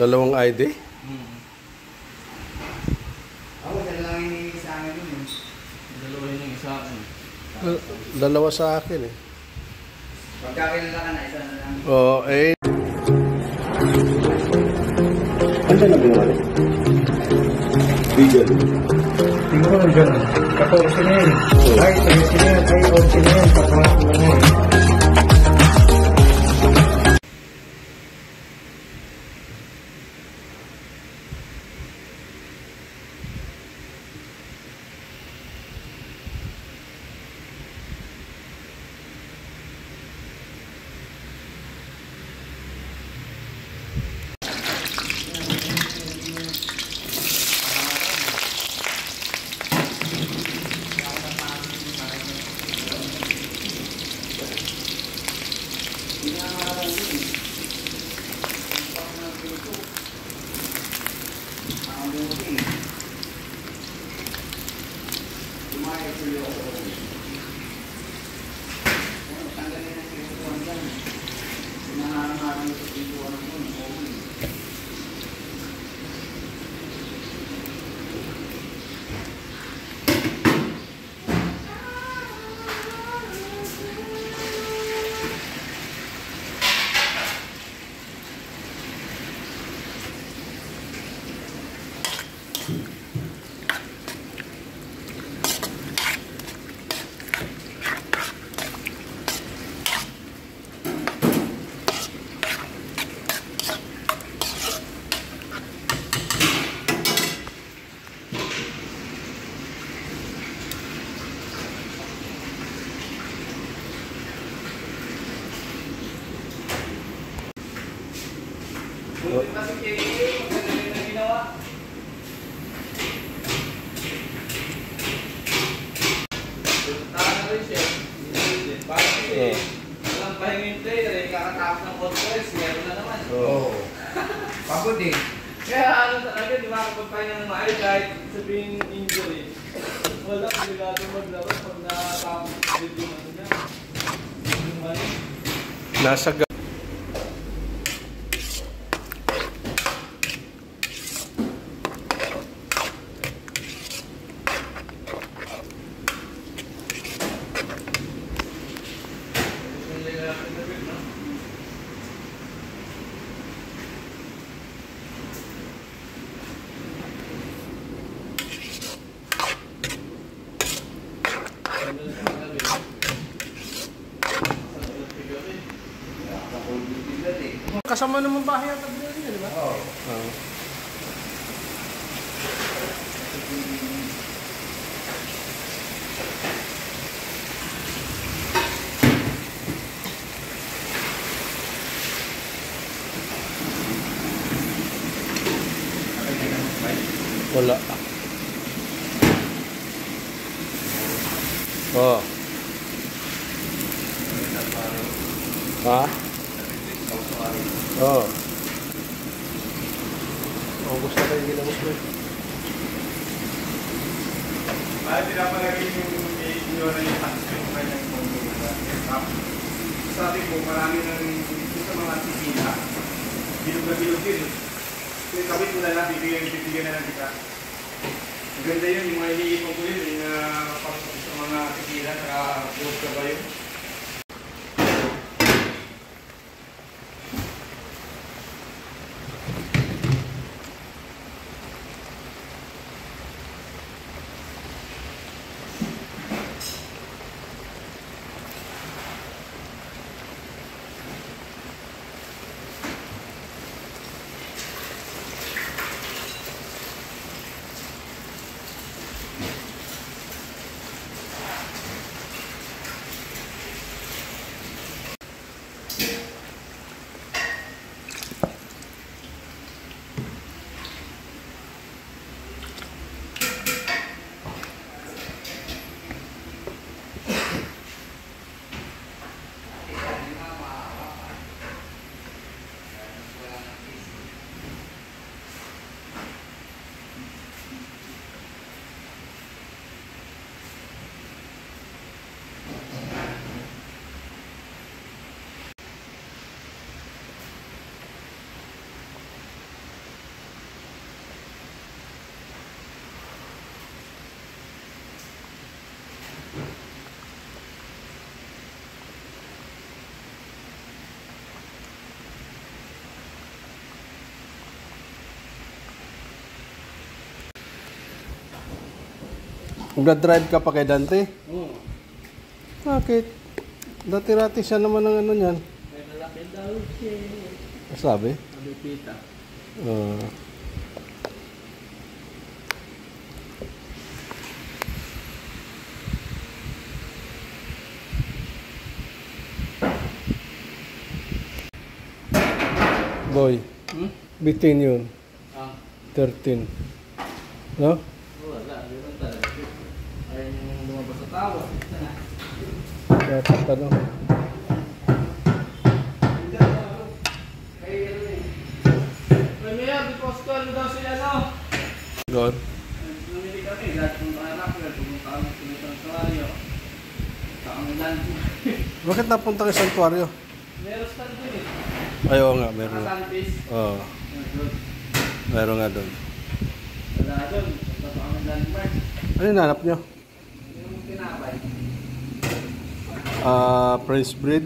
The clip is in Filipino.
Dalawang ID? Ako, dalawa lang yung sa akin yun eh. Dalawa yung sa akin. Dalawa sa akin eh. Pagkakilala ka na, isa na lang. Oo, eh. Ano na ba yun? Video. Siguro dyan. 14 na yun. Ay, 13 na yun. Ay, 11 na yun. Kapag na yun. Pagod eh. Kaya ano talaga, di makakapagpahinga ng maayos kahit sabihin injury. Wala, delikado maglabas pag nakatapos yung ano niya. Yung mali. Nasa kasama naman bahay ang tabi niya, di ba? Oo. Wala. Oh. Ha? Oh. Oh, gusto ko yung ginamos mo. Bakit pinapalagay yung inyora yung tax yung kanyang pag-uwa? Sabi ko, marami ng sa mga tikina. Bilog na bilog din. Kaya sabi ko na lang, bibigyan na lang kita. Maganda yun, yung mga iniipon ko yun, yung sa mga tikina, saka bilog ka ba yun? Nag-drive ka pa kay Dante? Oo. Bakit? Dati-rati siya naman ng ano niyan. May malaki daw siya. Sabi? Sabi tita. Boy, bitin yun. Ah. 13. No? Wala. Ganun talaga. Ayun yung lumabas sa tawa. Dapat ano? May mayor, because ko ano daw sila no? God. Namili kami, lahat ng anak ko, pumunta kami sa santuario. Saka may lunch. Bakit napunta kay santuario? Meron stand dun eh. Ayaw nga, meron nga. Nakasantis. Oo, meron nga doon. Wala dun. Punta pa kami landmark. Ano yung nanap nyo? Yung tinapay. Prince Breed?